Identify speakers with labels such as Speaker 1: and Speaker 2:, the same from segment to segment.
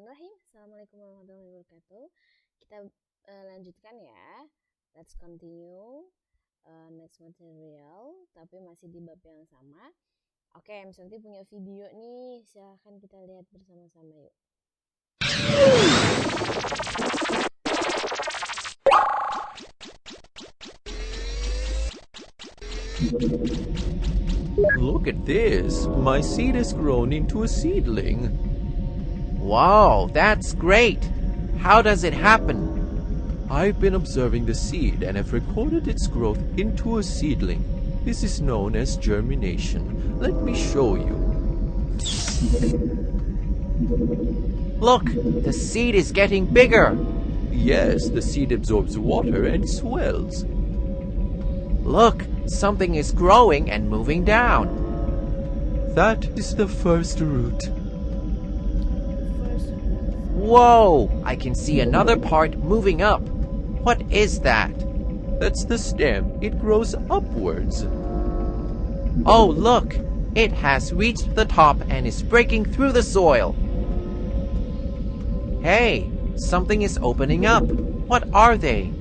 Speaker 1: Bismillahirrahmanirrahim. Assalamualaikum warahmatullahi wabarakatuh. Kita lanjutkan ya. Let's continue next material, tapi masih di bab yang sama. Oke, Miss Santi punya video nih. Silahkan kita lihat bersama-sama yuk.
Speaker 2: Look at this. My seed has grown into a seedling.
Speaker 3: Wow, that's great. How does it happen?
Speaker 2: I've been observing the seed and have recorded its growth into a seedling. This is known as germination. Let me show you.
Speaker 3: Look, the seed is getting bigger.
Speaker 2: Yes, the seed absorbs water and swells.
Speaker 3: Look, something is growing and moving down.
Speaker 2: That is the first root.
Speaker 3: Whoa, I can see another part moving up. What is that?
Speaker 2: That's the stem. It grows upwards.
Speaker 3: Oh, look, it has reached the top and is breaking through the soil. Hey, something is opening up. What are they?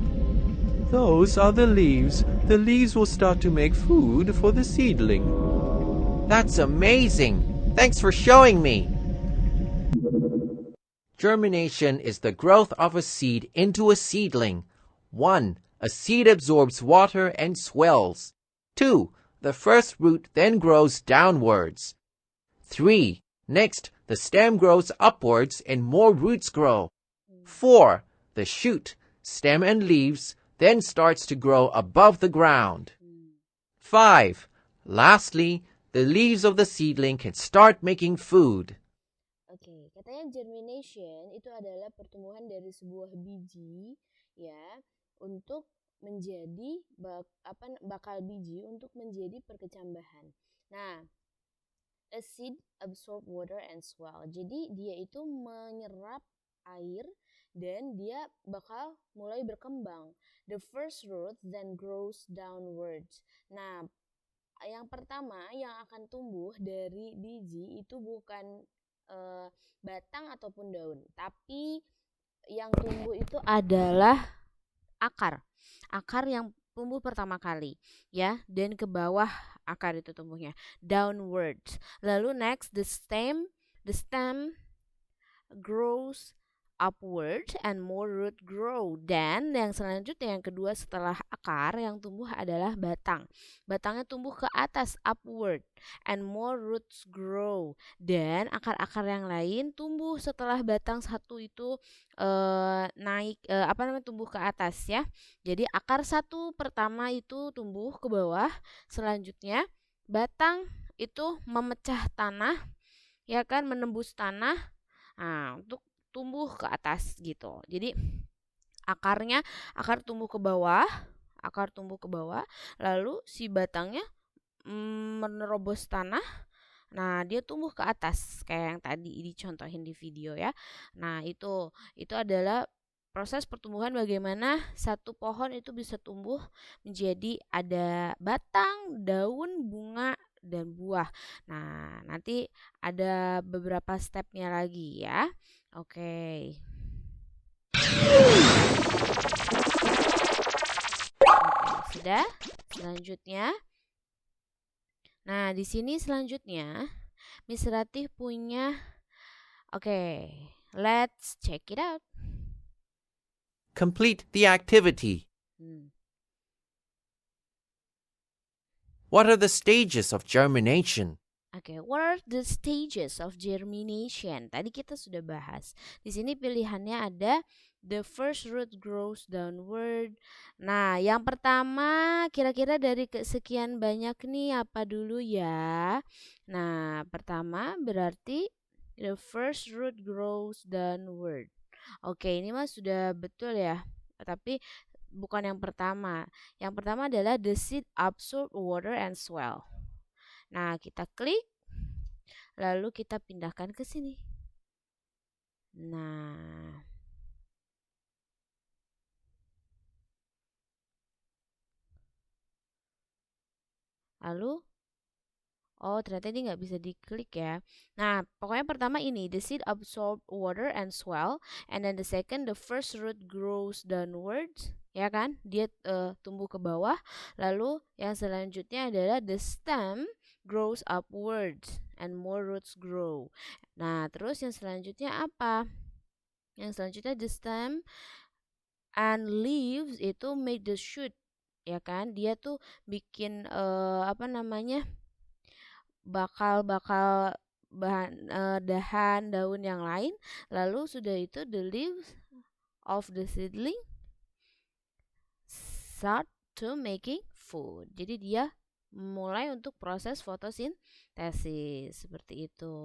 Speaker 2: Those are the leaves. The leaves will start to make food for the seedling.
Speaker 3: That's amazing. Thanks for showing me. Germination is the growth of a seed into a seedling. 1. A seed absorbs water and swells. 2. The first root then grows downwards. 3. Next, the stem grows upwards and more roots grow. 4. The shoot, stem and leaves then starts to grow above the ground. 5. Lastly, the leaves of the seedling can start making food.
Speaker 1: Oke, katanya germination itu adalah pertumbuhan dari sebuah biji ya untuk menjadi bakal biji untuk menjadi perkecambahan. Nah, a seed absorb water and swell. Jadi dia itu menyerap air dan dia bakal mulai berkembang. The first root then grows downwards. Nah, yang pertama yang akan tumbuh dari biji itu bukan batang ataupun daun, tapi yang tumbuh itu adalah akar yang tumbuh pertama kali ya, dan ke bawah akar itu tumbuhnya downwards. Lalu next the stem grows upward and more root grow. Dan yang selanjutnya yang kedua setelah akar yang tumbuh adalah batang. Batangnya tumbuh ke atas upward and more roots grow. Dan akar-akar yang lain tumbuh setelah batang satu itu naik tumbuh ke atas ya. Jadi akar satu pertama itu tumbuh ke bawah, selanjutnya batang itu memecah tanah ya kan, menembus tanah. Nah, untuk tumbuh ke atas gitu. Jadi akar tumbuh ke bawah, lalu si batangnya menerobos tanah. Nah, dia tumbuh ke atas kayak yang tadi dicontohin di video ya. Nah, itu adalah proses pertumbuhan bagaimana satu pohon itu bisa tumbuh menjadi ada batang, daun, bunga, dan buah. Nah, nanti ada beberapa stepnya lagi ya. Oke. Sudah? Selanjutnya. Nah, di sini selanjutnya Miss Ratih punya. Oke, let's check it out.
Speaker 3: Complete the activity. What are the stages of germination?
Speaker 1: Oke, what are the stages of germination? Tadi kita sudah bahas. Di sini pilihannya ada the first root grows downward. Nah, yang pertama kira-kira dari sekian banyak nih apa dulu ya? Nah, pertama berarti the first root grows downward. Oke, ini mah sudah betul ya. Tapi bukan yang pertama. Yang pertama adalah the seed absorb water and swell. Nah, kita klik, lalu kita pindahkan ke sini. Nah, lalu Oh, ternyata ini nggak bisa diklik ya. Nah, pokoknya pertama ini, the seed absorb water and swell, and then the second, the first root grows downwards, ya kan? Dia tumbuh ke bawah. Lalu yang selanjutnya adalah the stem grows upwards and more roots grow. Nah, terus yang selanjutnya apa? Yang selanjutnya the stem and leaves itu make the shoot, ya kan? Dia tuh bikin apa namanya? bakal dahan daun yang lain, lalu sudah itu the leaves of the seedling start to making food. Jadi dia mulai untuk proses fotosintesis seperti itu.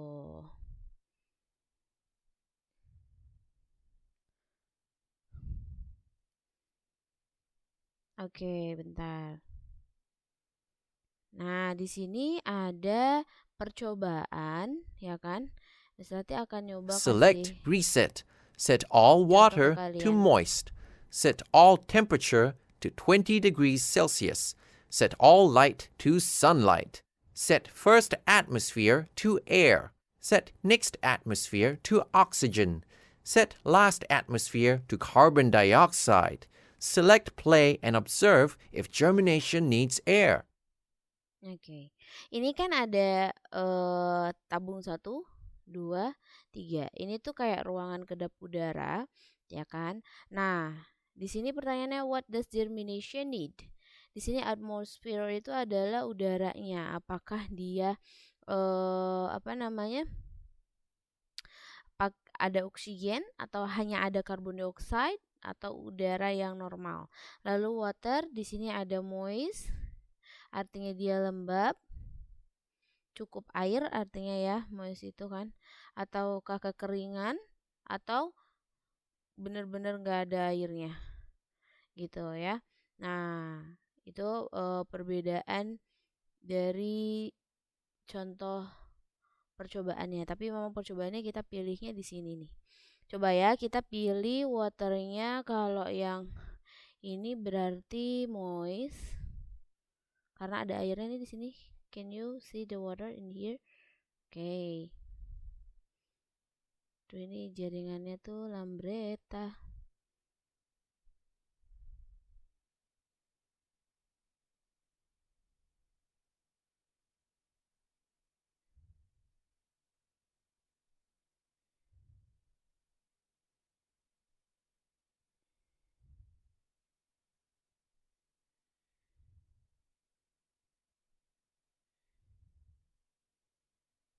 Speaker 1: Oke, bentar. Nah, di sini ada percobaan, ya kan? Misalnya akan nyoba
Speaker 3: Select
Speaker 1: kasih
Speaker 3: reset. Set all
Speaker 1: contoh ke
Speaker 3: water to
Speaker 1: kalian.
Speaker 3: moist. Set all temperature to 20 degrees Celsius. Set all light to sunlight. Set first atmosphere to air. Set next atmosphere to oxygen. Set last atmosphere to carbon dioxide. Select play and observe if germination needs air.
Speaker 1: Oke, ini kan ada tabung 1, 2, 3. Ini tuh kayak ruangan kedap udara, ya kan? Nah, di sini pertanyaannya what does germination need? Di sini atmosphere itu adalah udaranya. Apakah dia apa namanya? Ada oksigen atau hanya ada karbon dioksida atau udara yang normal. Lalu water di sini ada moist, artinya dia lembab. Cukup air artinya ya, moist itu kan, ataukah kekeringan atau benar-benar nggak ada airnya gitu ya. Nah, itu perbedaan dari contoh percobaannya. Tapi memang percobaannya kita pilihnya di sini nih. Coba ya kita pilih waternya, kalau yang ini berarti moist karena ada airnya nih di sini. Can you see the water in here? Oke. Tuh ini jaringannya tuh lambreta.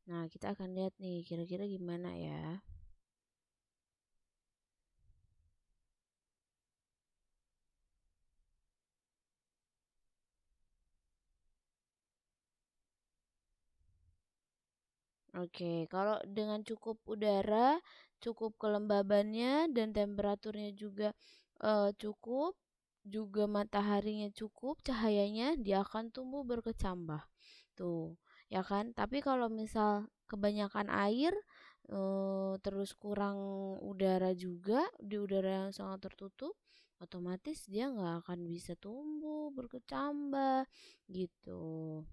Speaker 1: Nah, kita akan lihat nih kira-kira gimana ya. Oke, kalau dengan cukup udara, cukup kelembabannya dan temperaturnya juga cukup, juga mataharinya cukup, cahayanya dia akan tumbuh berkecambah. Tuh, ya kan? Tapi kalau misal kebanyakan air terus kurang udara juga, di udara yang sangat tertutup, otomatis dia nggak akan bisa tumbuh berkecambah gitu.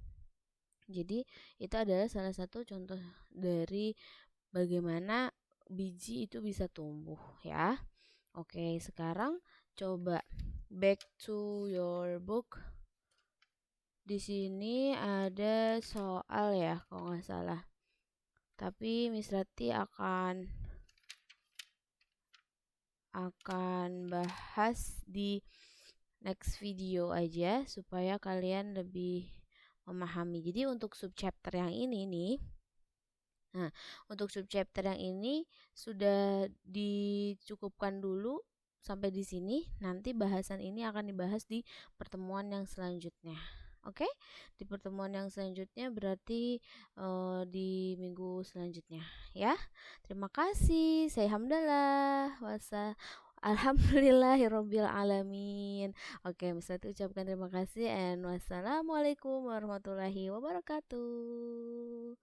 Speaker 1: Jadi itu adalah salah satu contoh dari bagaimana biji itu bisa tumbuh ya. Oke, sekarang coba back to your book. Di sini ada soal ya kalau nggak salah. Tapi Miss Rati akan bahas di next video aja supaya kalian lebih memahami. Jadi untuk subchapter yang ini nih, nah untuk subchapter yang ini sudah dicukupkan dulu sampai di sini. Nanti bahasan ini akan dibahas di pertemuan yang selanjutnya. Oke, di pertemuan yang selanjutnya berarti di minggu selanjutnya ya. Terima kasih. Saya Hamdalah. Alhamdulillahirabbil alamin. Oke, misalnya ucapkan terima kasih and wassalamualaikum warahmatullahi wabarakatuh.